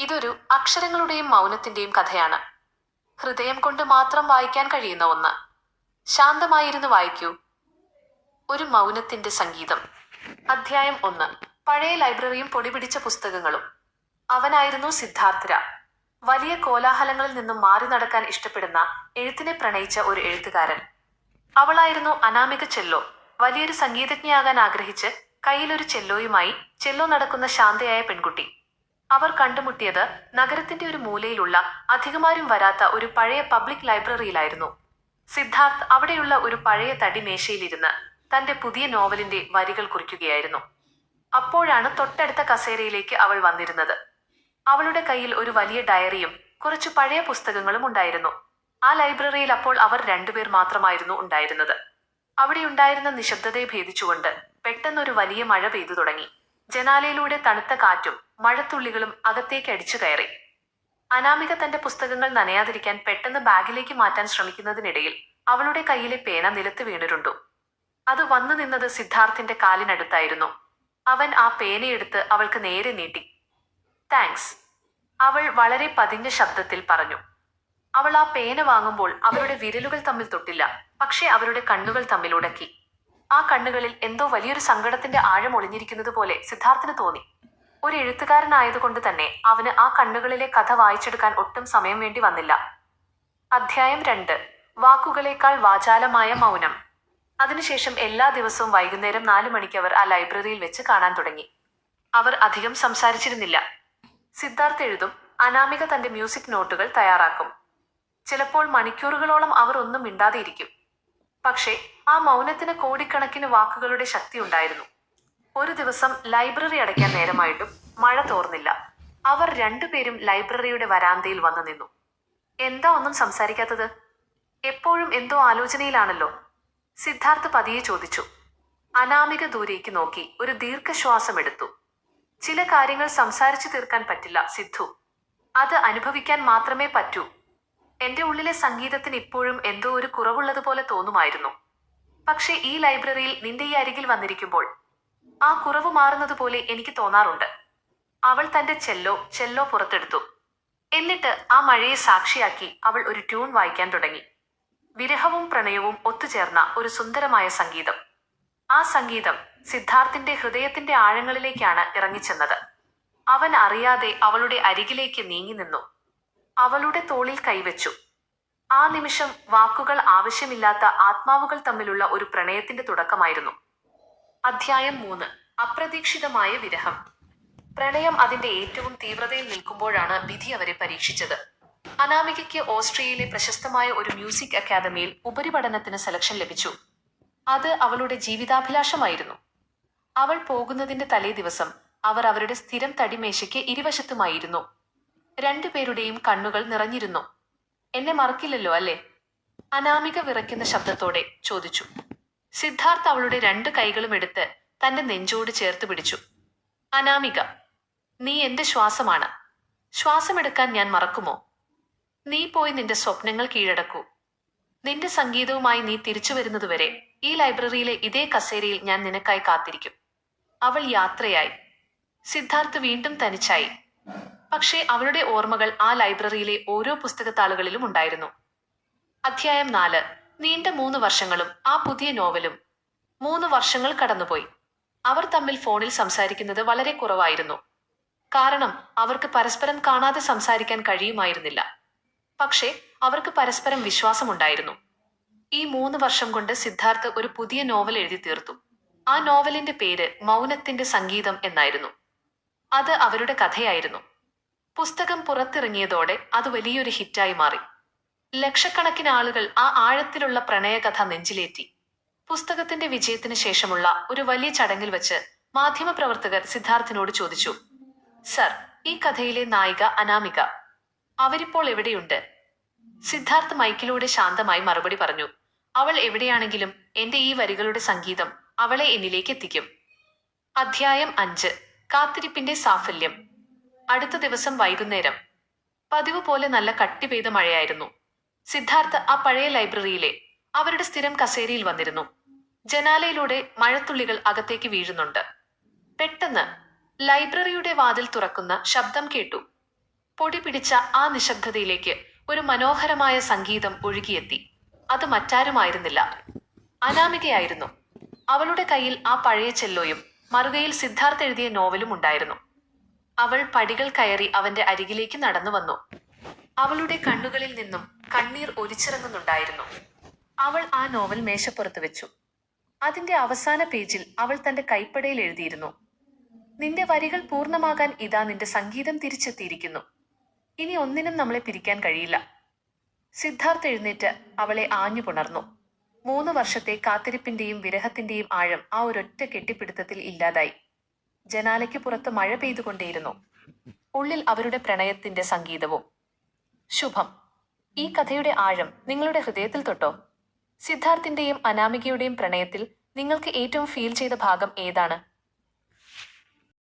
ഇതൊരു അക്ഷരങ്ങളുടെയും മൗനത്തിന്റെയും കഥയാണ്. ഹൃദയം കൊണ്ട് മാത്രം വായിക്കാൻ കഴിയുന്ന ഒന്ന്. ശാന്തമായിരുന്നു വായിക്കൂ. ഒരു മൗനത്തിന്റെ സംഗീതം. അധ്യായം 1. പഴയ ലൈബ്രറിയും പൊടിപിടിച്ച പുസ്തകങ്ങളും. അവനായിരുന്നു സിദ്ധാർത്ഥ. വലിയ കോലാഹലങ്ങളിൽ നിന്നും മാറി നടക്കാൻ ഇഷ്ടപ്പെടുന്ന, എഴുത്തിനെ പ്രണയിച്ച ഒരു എഴുത്തുകാരൻ. അവളായിരുന്നു അനാമിക ചെല്ലോ. വലിയൊരു സംഗീതജ്ഞയാകാൻ ആഗ്രഹിച്ച് കയ്യിലൊരു ചെല്ലോയുമായി ചെല്ലോ നടക്കുന്ന ശാന്തയായ പെൺകുട്ടി. അവർ കണ്ടുമുട്ടിയത് നഗരത്തിന്റെ ഒരു മൂലയിലുള്ള അധികമാരും വരാത്ത ഒരു പഴയ പബ്ലിക് ലൈബ്രറിയിലായിരുന്നു. സിദ്ധാർത്ഥ് അവിടെയുള്ള ഒരു പഴയ തടിമേശയിലിരുന്ന് തന്റെ പുതിയ നോവലിന്റെ വരികൾ കുറിക്കുകയായിരുന്നു. അപ്പോഴാണ് തൊട്ടടുത്ത കസേരയിലേക്ക് അവൾ വന്നിരുന്നത്. അവളുടെ കയ്യിൽ ഒരു വലിയ ഡയറിയും കുറച്ചു പഴയ പുസ്തകങ്ങളും ഉണ്ടായിരുന്നു. ആ ലൈബ്രറിയിൽ അപ്പോൾ അവർ രണ്ടുപേർ മാത്രമായിരുന്നു ഉണ്ടായിരുന്നത്. അവിടെയുണ്ടായിരുന്ന നിശബ്ദതയെ ഭേദിച്ചുകൊണ്ട് പെട്ടെന്നൊരു വലിയ മഴ പെയ്തു തുടങ്ങി. ജനാലയിലൂടെ തണുത്ത കാറ്റും മഴത്തുള്ളികളും അകത്തേക്ക് അടിച്ചു കയറി. അനാമിക തന്റെ പുസ്തകങ്ങൾ നനയാതിരിക്കാൻ പെട്ടെന്ന് ബാഗിലേക്ക് മാറ്റാൻ ശ്രമിക്കുന്നതിനിടയിൽ അവളുടെ കയ്യിലെ പേന നിലത്ത് വീണിരുണ്ടു. അത് വന്നു നിന്നത് സിദ്ധാർത്ഥിന്റെ കാലിനടുത്തായിരുന്നു. അവൻ ആ പേനയെടുത്ത് അവൾക്ക് നേരെ നീട്ടി. താങ്ക്സ്, അവൾ വളരെ പതിഞ്ഞ ശബ്ദത്തിൽ പറഞ്ഞു. അവൾ ആ പേന വാങ്ങുമ്പോൾ അവരുടെ വിരലുകൾ തമ്മിൽ തൊട്ടില്ല, പക്ഷേ അവരുടെ കണ്ണുകൾ തമ്മിൽ ഉടക്കി. ആ കണ്ണുകളിൽ എന്തോ വലിയൊരു സങ്കടത്തിന്റെ ആഴം ഒളിഞ്ഞിരിക്കുന്നത് പോലെ സിദ്ധാർത്ഥിന് തോന്നി. ഒരു എഴുത്തുകാരനായതുകൊണ്ട് തന്നെ അവന് ആ കണ്ണുകളിലെ കഥ വായിച്ചെടുക്കാൻ ഒട്ടും സമയം വേണ്ടി വന്നില്ല. അധ്യായം 2. വാക്കുകളേക്കാൾ വാചാലമായ മൗനം. അതിനുശേഷം എല്ലാ ദിവസവും വൈകുന്നേരം 4 മണിക്ക് അവർ ആ ലൈബ്രറിയിൽ വെച്ച് കാണാൻ തുടങ്ങി. അവർ അധികം സംസാരിച്ചിരുന്നില്ല. സിദ്ധാർത്ഥ് എഴുതും, അനാമിക തന്റെ മ്യൂസിക് നോട്ടുകൾ തയ്യാറാക്കും. ചിലപ്പോൾ മണിക്കൂറുകളോളം അവർ ഒന്നും മിണ്ടാതെയിരിക്കും. പക്ഷേ ആ മൗനത്തിന് കോടിക്കണക്കിന് വാക്കുകളുടെ ശക്തി ഉണ്ടായിരുന്നു. ഒരു ദിവസം ലൈബ്രറി അടയ്ക്കാൻ നേരമായിട്ടും മഴ തോർന്നില്ല. അവർ രണ്ടുപേരും ലൈബ്രറിയുടെ വരാന്തയിൽ വന്നു നിന്നു. എന്താ ഒന്നും സംസാരിക്കാത്തത്? എപ്പോഴും എന്തോ ആലോചനയിലാണല്ലോ, സിദ്ധാർത്ഥ് പതിയെ ചോദിച്ചു. അനാമിക ദൂരേക്ക് നോക്കി ഒരു ദീർഘശ്വാസം എടുത്തു. ചില കാര്യങ്ങൾ സംസാരിച്ചു തീർക്കാൻ പറ്റില്ല സിദ്ധു, അത് അനുഭവിക്കാൻ മാത്രമേ പറ്റൂ. എന്റെ ഉള്ളിലെ സംഗീതത്തിന് ഇപ്പോഴും എന്തോ ഒരു കുറവുള്ളതുപോലെ തോന്നുമായിരുന്നു. പക്ഷെ ഈ ലൈബ്രറിയിൽ നിന്റെ ഈ അരികിൽ വന്നിരിക്കുമ്പോൾ ആ കുറവ് മാറുന്നത് പോലെ എനിക്ക് തോന്നാറുണ്ട്. അവൾ തന്റെ ചെല്ലോ പുറത്തെടുത്തു. എന്നിട്ട് ആ മഴയെ സാക്ഷിയാക്കി അവൾ ഒരു ട്യൂൺ വായിക്കാൻ തുടങ്ങി. വിരഹവും പ്രണയവും ഒത്തുചേർന്ന ഒരു സുന്ദരമായ സംഗീതം. ആ സംഗീതം സിദ്ധാർത്ഥിന്റെ ഹൃദയത്തിന്റെ ആഴങ്ങളിലേക്കാണ് ഇറങ്ങിച്ചെന്നത്. അവൻ അറിയാതെ അവളുടെ അരികിലേക്ക് നീങ്ങി നിന്നു. അവളുടെ തോളിൽ കൈവച്ചു. ആ നിമിഷം വാക്കുകൾ ആവശ്യമില്ലാത്ത ആത്മാവുകൾ തമ്മിലുള്ള ഒരു പ്രണയത്തിന്റെ തുടക്കമായിരുന്നു. അധ്യായം 3. അപ്രതീക്ഷിതമായ വിരഹം. പ്രണയം അതിന്റെ ഏറ്റവും തീവ്രതയിൽ നിൽക്കുമ്പോഴാണ് വിധി അവരെ പരീക്ഷിച്ചത്. അനാമികയ്ക്ക് ഓസ്ട്രിയയിലെ പ്രശസ്തമായ ഒരു മ്യൂസിക് അക്കാദമിയിൽ ഉപരിപഠനത്തിന് സെലക്ഷൻ ലഭിച്ചു. അത് അവളുടെ ജീവിതാഭിലാഷമായിരുന്നു. അവൾ പോകുന്നതിന്റെ തലേ ദിവസം അവർ അവരുടെ സ്ഥിരം തടിമേശയ്ക്ക് ഇരുവശത്തുമായിരുന്നു. രണ്ടുപേരുടെയും കണ്ണുകൾ നിറഞ്ഞിരുന്നു. എന്നെ മറക്കില്ലല്ലോ അല്ലേ? അനാമിക വിറയ്ക്കുന്ന ശബ്ദത്തോടെ ചോദിച്ചു. സിദ്ധാർത്ഥ് അവളുടെ 2 കൈകളും എടുത്ത് തന്റെ നെഞ്ചോട് ചേർത്ത് പിടിച്ചു. അനാമിക, നീ എന്റെ ശ്വാസമാണ്. ശ്വാസമെടുക്കാൻ ഞാൻ മറക്കുമോ? നീ പോയി നിന്റെ സ്വപ്നങ്ങൾ കീഴടക്കൂ. നിന്റെ സംഗീതവുമായി നീ തിരിച്ചു വരുന്നതുവരെ ഈ ലൈബ്രറിയിലെ ഇതേ കസേരയിൽ ഞാൻ നിനക്കായി കാത്തിരിക്കും. അവൾ യാത്രയായി. സിദ്ധാർത്ഥ് വീണ്ടും തനിച്ചായി. പക്ഷേ അവളുടെ ഓർമ്മകൾ ആ ലൈബ്രറിയിലെ ഓരോ പുസ്തകത്താളുകളിലും ഉണ്ടായിരുന്നു. അധ്യായം 4. നീണ്ട 3 വർഷങ്ങളും ആ പുതിയ നോവലും. 3 വർഷങ്ങൾ കടന്നുപോയി. അവർ തമ്മിൽ ഫോണിൽ സംസാരിക്കുന്നത് വളരെ കുറവായിരുന്നു. കാരണം അവർക്ക് പരസ്പരം കാണാതെ സംസാരിക്കാൻ കഴിയുമായിരുന്നില്ല. പക്ഷേ അവർക്ക് പരസ്പരം വിശ്വാസമുണ്ടായിരുന്നു. ഈ 3 വർഷം കൊണ്ട് സിദ്ധാർത്ഥ് ഒരു പുതിയ നോവൽ എഴുതി തീർത്തു. ആ നോവലിന്റെ പേര് മൗനത്തിന്റെ സംഗീതം എന്നായിരുന്നു. അത് അവരുടെ കഥയായിരുന്നു. പുസ്തകം പുറത്തിറങ്ങിയതോടെ അത് വലിയൊരു ഹിറ്റായി മാറി. ലക്ഷക്കണക്കിന് ആളുകൾ ആ ആഴത്തിലുള്ള പ്രണയകഥ നെഞ്ചിലേറ്റി. പുസ്തകത്തിന്റെ വിജയത്തിന് ശേഷമുള്ള ഒരു വലിയ ചടങ്ങിൽ വച്ച് മാധ്യമപ്രവർത്തകർ സിദ്ധാർത്ഥിനോട് ചോദിച്ചു, സർ, ഈ കഥയിലെ നായിക അനാമിക, അവരിപ്പോൾ എവിടെയുണ്ട്? സിദ്ധാർത്ഥ് മൈക്കിലൂടെ ശാന്തമായി മറുപടി പറഞ്ഞു, അവൾ എവിടെയാണെങ്കിലും എന്റെ ഈ വരികളുടെ സംഗീതം അവളെ എന്നിലേക്ക് എത്തിക്കും. അധ്യായം 5. കാത്തിരിപ്പിന്റെ സാഫല്യം. അടുത്ത ദിവസം വൈകുന്നേരം പതിവ് പോലെ നല്ല കട്ടി പെയ്ത മഴയായിരുന്നു. സിദ്ധാർത്ഥ് ആ പഴയ ലൈബ്രറിയിലെ അവരുടെ സ്ഥിരം കസേരയിൽ വന്നിരുന്നു. ജനാലയിലൂടെ മഴത്തുള്ളികൾ അകത്തേക്ക് വീഴുന്നുണ്ട്. പെട്ടെന്ന് ലൈബ്രറിയുടെ വാതിൽ തുറക്കുന്ന ശബ്ദം കേട്ടു. പൊടി പിടിച്ച ആ നിശബ്ദതയിലേക്ക് ഒരു മനോഹരമായ സംഗീതം ഒഴുകിയെത്തി. അത് മറ്റാരുമായിരുന്നില്ല, അനാമികയായിരുന്നു. അവളുടെ കയ്യിൽ ആ പഴയ ചെല്ലോയും മറുകയിൽ സിദ്ധാർത്ഥ് എഴുതിയ നോവലും ഉണ്ടായിരുന്നു. അവൾ പടികൾ കയറി അവന്റെ അരികിലേക്ക് നടന്നു വന്നു. അവളുടെ കണ്ണുകളിൽ നിന്നും കണ്ണീർ ഒലിച്ചിറങ്ങുന്നുണ്ടായിരുന്നു. അവൾ ആ നോവൽ മേശപ്പുറത്ത് വെച്ചു. അതിന്റെ അവസാന പേജിൽ അവൾ തന്റെ കൈപ്പടയിൽ എഴുതിയിരുന്നു: നിന്റെ വരികൾ പൂർണ്ണമാകാൻ ഇതാ നിന്റെ സംഗീതം തിരിച്ചെത്തിയിരിക്കുന്നു. ഇനി ഒന്നിനും നമ്മളെ പിരിക്കാൻ കഴിയില്ല. സിദ്ധാർത്ഥ് എഴുന്നേറ്റ് അവളെ ആഞ്ഞു പുണർന്നു. 3 വർഷത്തെ കാത്തിരിപ്പിന്റെയും വിരഹത്തിന്റെയും ആഴം ആ ഒരൊറ്റ കെട്ടിപ്പിടുത്തത്തിൽ ഇല്ലാതായി. ജനാലയ്ക്ക് പുറത്ത് മഴ പെയ്തുകൊണ്ടേയിരുന്നു. ഉള്ളിൽ അവരുടെ പ്രണയത്തിന്റെ സംഗീതവും. ശുഭം. ഈ കഥയുടെ ആഴം നിങ്ങളുടെ ഹൃദയത്തിൽ തൊട്ടോ? സിദ്ധാർത്ഥിന്റെയും അനാമികയുടെയും പ്രണയത്തിൽ നിങ്ങൾക്ക് ഏറ്റവും ഫീൽ ചെയ്ത ഭാഗം ഏതാണ്?